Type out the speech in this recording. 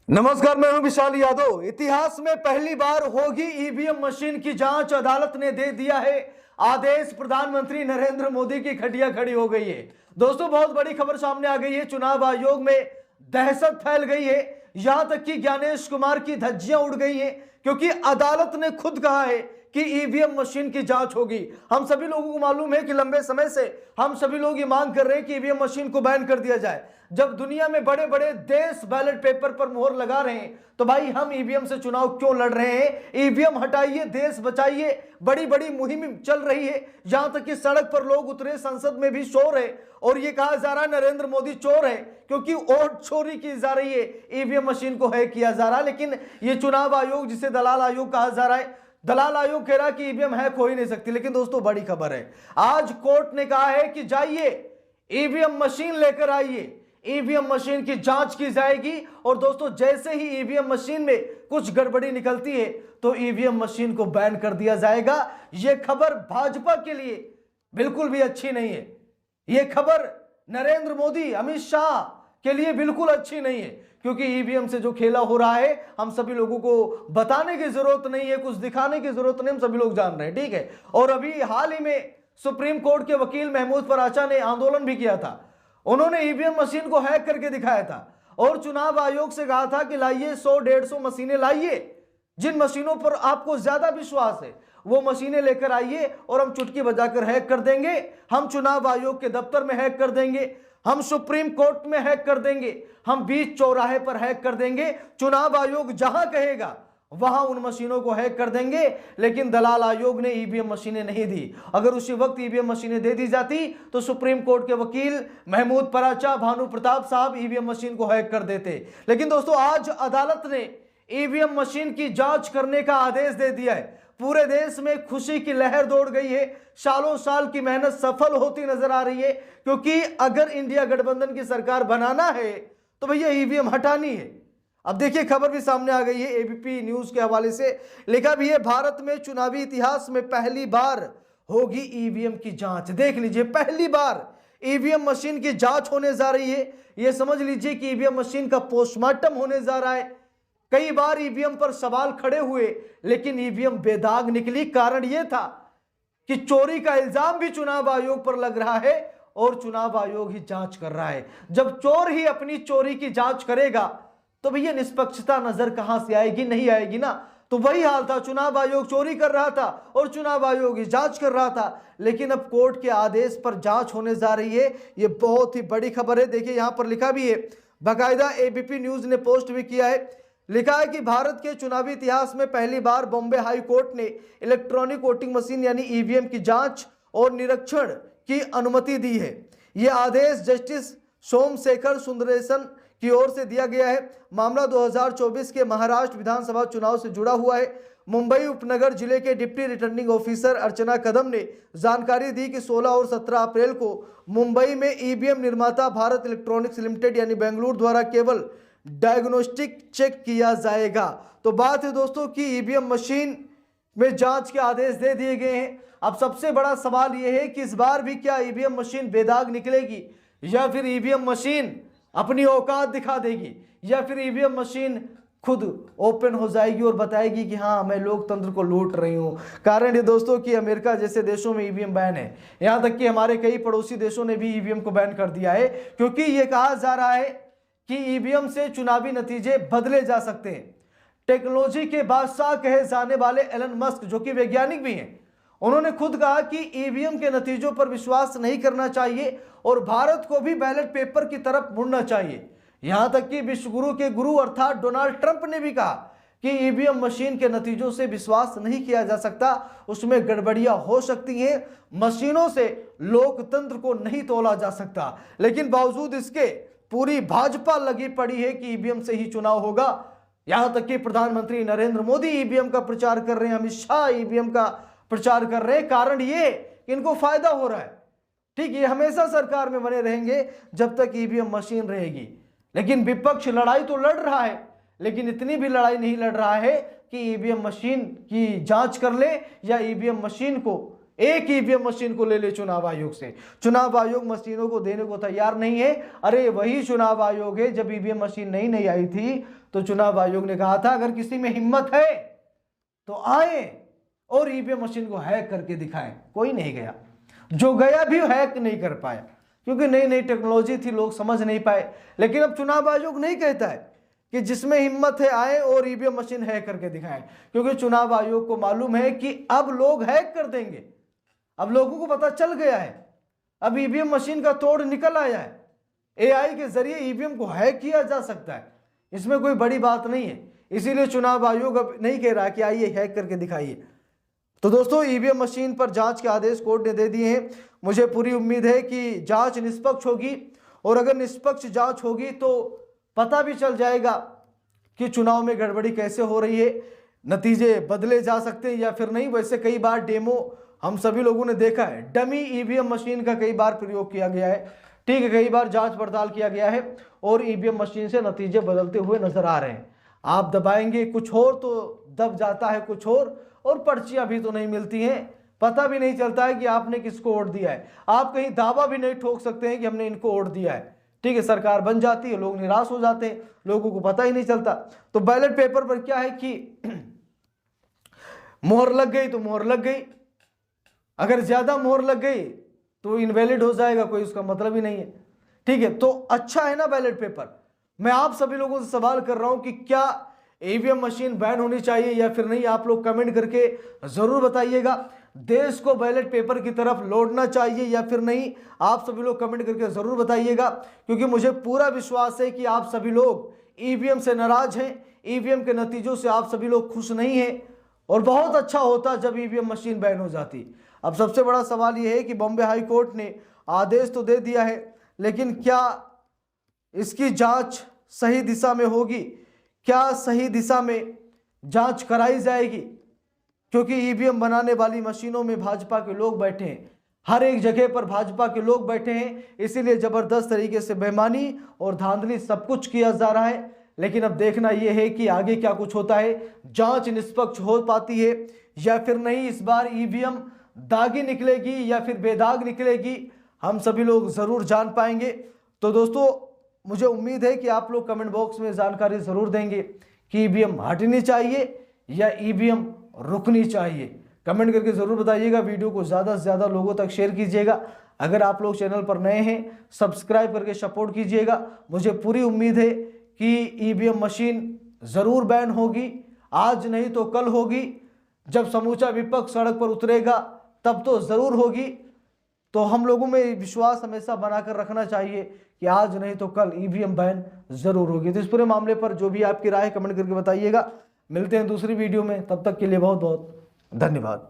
नमस्कार, मैं हूं विशाल यादव। इतिहास में पहली बार होगी ईवीएम मशीन की जांच। अदालत ने दे दिया है आदेश। प्रधानमंत्री नरेंद्र मोदी की खटिया खड़ी हो गई है। दोस्तों, बहुत बड़ी खबर सामने आ गई है। चुनाव आयोग में दहशत फैल गई है। यहां तक कि ज्ञानेश कुमार की धज्जियां उड़ गई हैं, क्योंकि अदालत ने खुद कहा है कि ईवीएम मशीन की जांच होगी। हम सभी लोगों को मालूम है कि लंबे समय से हम सभी लोग ये मांग कर रहे हैं कि ईवीएम मशीन को बैन कर दिया जाए। जब दुनिया में बड़े बड़े देश बैलेट पेपर पर मोहर लगा रहे हैं, तो भाई हम ईवीएम से चुनाव क्यों लड़ रहे हैं? ईवीएम हटाइए, देश बचाइए। बड़ी बड़ी मुहिम चल रही है। यहां तक कि सड़क पर लोग उतरे, संसद में भी शोर है और ये कहा जा रहा है नरेंद्र मोदी चोर है, क्योंकि वोट चोरी की जा रही है, ईवीएम मशीन को हैक किया जा रहा है। लेकिन ये चुनाव आयोग, जिसे दलाल आयोग कहा जा रहा है, दलाल आयोग कह रहा है कि ईवीएम हैक हो ही नहीं सकती। लेकिन दोस्तों, बड़ी खबर है, आज कोर्ट ने कहा है कि जाइए ईवीएम मशीन लेकर आइए, ईवीएम मशीन की जांच की जाएगी। और दोस्तों, जैसे ही ईवीएम मशीन में कुछ गड़बड़ी निकलती है तो ईवीएम मशीन को बैन कर दिया जाएगा। यह खबर भाजपा के लिए बिल्कुल भी अच्छी नहीं है। यह खबर नरेंद्र मोदी, अमित शाह के लिए बिल्कुल अच्छी नहीं है, क्योंकि ईवीएम से जो खेला हो रहा है हम सभी लोगों को बताने की जरूरत नहीं है, कुछ दिखाने की जरूरत नहीं, हम सभी लोग जान रहे हैं, ठीक है। और अभी हाल ही में सुप्रीम कोर्ट के वकील महमूद पराचा ने आंदोलन भी किया था। उन्होंने ईवीएम मशीन को हैक करके दिखाया था और चुनाव आयोग से कहा था कि लाइए 100-150 मशीनें लाइए, जिन मशीनों पर आपको ज्यादा विश्वास है वो मशीनें लेकर आइए और हम चुटकी बजाकर हैक कर देंगे। हम चुनाव आयोग के दफ्तर में हैक कर देंगे, हम सुप्रीम कोर्ट में हैक कर देंगे, हम बीच चौराहे पर हैक कर देंगे। चुनाव आयोग जहां कहेगा वहां उन मशीनों को हैक कर देंगे। लेकिन दलाल आयोग ने ईवीएम मशीनें नहीं दी। अगर उसी वक्त ईवीएम मशीनें दे दी जाती तो सुप्रीम कोर्ट के वकील महमूद पराचा, भानु प्रताप साहब ईवीएम मशीन को हैक कर देते। लेकिन दोस्तों, आज अदालत ने ईवीएम मशीन की जांच करने का आदेश दे दिया है। पूरे देश में खुशी की लहर दौड़ गई है। सालों साल की मेहनत सफल होती नजर आ रही है, क्योंकि अगर इंडिया गठबंधन की सरकार बनाना है तो भैया ईवीएम हटानी है। अब देखिए, खबर भी सामने आ गई है एबीपी न्यूज के हवाले से। लिखा भी है, भारत में चुनावी इतिहास में पहली बार होगी ईवीएम की जांच। देख लीजिए, पहली बार ईवीएम मशीन की जांच होने जा रही है। यह समझ लीजिए कि ईवीएम मशीन का पोस्टमार्टम होने जा रहा है। कई बार ईवीएम पर सवाल खड़े हुए, लेकिन ईवीएम बेदाग निकली। कारण यह था कि चोरी का इल्जाम भी चुनाव आयोग पर लग रहा है और चुनाव आयोग ही जांच कर रहा है। जब चोर ही अपनी चोरी की जांच करेगा तो भैया निष्पक्षता नजर कहां से आएगी? नहीं आएगी ना। तो वही हाल था, चुनाव आयोग चोरी कर रहा था और चुनाव आयोग ही जांच कर रहा था। लेकिन अब कोर्ट के आदेश पर जांच होने जा रही है। यह बहुत ही बड़ी खबर है। देखिए, यहां पर लिखा भी है, बाकायदा एबीपी न्यूज ने पोस्ट भी किया है। लिखा है कि भारत के चुनावी इतिहास में पहली बार बॉम्बे हाई कोर्ट ने इलेक्ट्रॉनिक वोटिंग मशीन यानी ईवीएम की जांच और निरीक्षण की अनुमति दी है। यह आदेश जस्टिस सोमशेखर सुंदरेशन की ओर से दिया गया है। मामला 2024 के महाराष्ट्र विधानसभा चुनाव से जुड़ा हुआ है। मुंबई उपनगर जिले के डिप्टी रिटर्निंग ऑफिसर अर्चना कदम ने जानकारी दी कि 16 और 17 अप्रैल को मुंबई में ईवीएम निर्माता भारत इलेक्ट्रॉनिक्स लिमिटेड यानी बेंगलुरु द्वारा केवल डायग्नोस्टिक चेक किया जाएगा। तो बात है दोस्तों कि ईवीएम मशीन में जांच के आदेश दे दिए गए हैं। अब सबसे बड़ा सवाल यह है कि इस बार भी क्या ईवीएम मशीन बेदाग निकलेगी, या फिर ईवीएम मशीन अपनी औकात दिखा देगी, या फिर ईवीएम मशीन खुद ओपन हो जाएगी और बताएगी कि हाँ, मैं लोकतंत्र को लूट रही हूं। कारण ये दोस्तों कि अमेरिका जैसे देशों में ईवीएम बैन है। यहां तक कि हमारे कई पड़ोसी देशों ने भी ईवीएम को बैन कर दिया है, क्योंकि यह कहा जा रहा है कि ईवीएम से चुनावी नतीजे बदले जा सकते हैं। टेक्नोलॉजी के बादशाह कहे जाने वाले एलन मस्क, जो कि वैज्ञानिक भी हैं, उन्होंने खुद कहा कि ईवीएम के नतीजों पर विश्वास नहीं करना चाहिए और भारत को भी बैलेट पेपर की तरफ मुड़ना चाहिए। यहां तक कि विश्वगुरु के गुरु अर्थात डोनाल्ड ट्रंप ने भी कहा कि ईवीएम मशीन के नतीजों से विश्वास नहीं किया जा सकता, उसमें गड़बड़ियां हो सकती हैं, मशीनों से लोकतंत्र को नहीं तोला जा सकता। लेकिन बावजूद इसके पूरी भाजपा लगी पड़ी है कि ईवीएम से ही चुनाव होगा। यहां तक कि प्रधानमंत्री नरेंद्र मोदी ईवीएम का प्रचार कर रहे हैं, अमित शाह ईवीएम का प्रचार कर रहे हैं। कारण ये इनको फायदा हो रहा है। ठीक, ये हमेशा सरकार में बने रहेंगे जब तक ईवीएम मशीन रहेगी। लेकिन विपक्ष लड़ाई तो लड़ रहा है, लेकिन इतनी भी लड़ाई नहीं लड़ रहा है कि ईवीएम मशीन की जांच कर ले या ईवीएम मशीन को एक ईवीएम मशीन को ले ले चुनाव आयोग से। चुनाव आयोग मशीनों को देने को तैयार नहीं है। अरे वही चुनाव आयोग है, जब ईवीएम मशीन नई नई आई थी तो चुनाव आयोग ने कहा था अगर किसी में हिम्मत है तो आए और ईवीएम मशीन को हैक करके दिखाएं। कोई नहीं गया, जो गया भी हैक नहीं कर पाया क्योंकि नई नई टेक्नोलॉजी थी, लोग समझ नहीं पाए। लेकिन अब चुनाव आयोग नहीं कहता है कि जिसमें हिम्मत है आए और ईवीएम मशीन हैक करके दिखाएं, क्योंकि चुनाव आयोग को मालूम है कि अब लोग हैक कर देंगे। अब लोगों को पता चल गया है, अब ईवीएम मशीन का तोड़ निकल आया है। एआई के जरिए ईवीएम को हैक किया जा सकता है, इसमें कोई बड़ी बात नहीं है। इसीलिए चुनाव आयोग अब नहीं कह रहा कि आइए हैक करके दिखाइए। तो दोस्तों, ईवीएम मशीन पर जांच के आदेश कोर्ट ने दे दिए हैं। मुझे पूरी उम्मीद है कि जांच निष्पक्ष होगी, और अगर निष्पक्ष जांच होगी तो पता भी चल जाएगा कि चुनाव में गड़बड़ी कैसे हो रही है, नतीजे बदले जा सकते हैं या फिर नहीं। वैसे कई बार डेमो हम सभी लोगों ने देखा है, डमी ईवीएम मशीन का कई बार प्रयोग किया गया है, ठीक है, कई बार जांच पड़ताल किया गया है और ईवीएम मशीन से नतीजे बदलते हुए नजर आ रहे हैं। आप दबाएंगे कुछ और तो दब जाता है कुछ और पर्चियां भी तो नहीं मिलती हैं, पता भी नहीं चलता है कि आपने किसको वोट दिया है। आप कहीं दावा भी नहीं ठोक सकते हैं कि हमने इनको वोट दिया है, ठीक है। सरकार बन जाती है, लोग निराश हो जाते हैं, लोगों को पता ही नहीं चलता। तो बैलेट पेपर पर क्या है कि मोहर लग गई तो मोहर लग गई, अगर ज्यादा मोहर लग गई तो इनवैलिड हो जाएगा, कोई उसका मतलब ही नहीं है, ठीक है। तो अच्छा है ना बैलेट पेपर। मैं आप सभी लोगों से सवाल कर रहा हूं कि क्या ईवीएम मशीन बैन होनी चाहिए या फिर नहीं, आप लोग कमेंट करके जरूर बताइएगा। देश को बैलेट पेपर की तरफ लौटना चाहिए या फिर नहीं, आप सभी लोग कमेंट करके जरूर बताइएगा, क्योंकि मुझे पूरा विश्वास है कि आप सभी लोग ईवीएम से नाराज हैं, ईवीएम के नतीजों से आप सभी लोग खुश नहीं हैं, और बहुत अच्छा होता जब ईवीएम मशीन बैन हो जाती। अब सबसे बड़ा सवाल यह है कि बॉम्बे हाई कोर्ट ने आदेश तो दे दिया है, लेकिन क्या इसकी जांच सही दिशा में होगी, क्या सही दिशा में जांच कराई जाएगी? क्योंकि ईवीएम बनाने वाली मशीनों में भाजपा के लोग बैठे हैं, हर एक जगह पर भाजपा के लोग बैठे हैं, इसीलिए जबरदस्त तरीके से बेईमानी और धांधली सब कुछ किया जा रहा है। लेकिन अब देखना यह है कि आगे क्या कुछ होता है, जांच निष्पक्ष हो पाती है या फिर नहीं। इस बार ईवीएम दागी निकलेगी या फिर बेदाग निकलेगी, हम सभी लोग जरूर जान पाएंगे। तो दोस्तों, मुझे उम्मीद है कि आप लोग कमेंट बॉक्स में जानकारी जरूर देंगे कि ईवीएम हटनी चाहिए या ईवीएम रुकनी चाहिए। कमेंट करके जरूर बताइएगा। वीडियो को ज़्यादा से ज़्यादा लोगों तक शेयर कीजिएगा। अगर आप लोग चैनल पर नए हैं, सब्सक्राइब करके सपोर्ट कीजिएगा। मुझे पूरी उम्मीद है कि ईवीएम मशीन ज़रूर बैन होगी, आज नहीं तो कल होगी। जब समूचा विपक्ष सड़क पर उतरेगा तब तो ज़रूर होगी। तो हम लोगों में विश्वास हमेशा बनाकर रखना चाहिए कि आज नहीं तो कल ईवीएम बैन ज़रूर होगी। तो इस पूरे मामले पर जो भी आपकी राय है कमेंट करके बताइएगा। मिलते हैं दूसरी वीडियो में, तब तक के लिए बहुत बहुत धन्यवाद।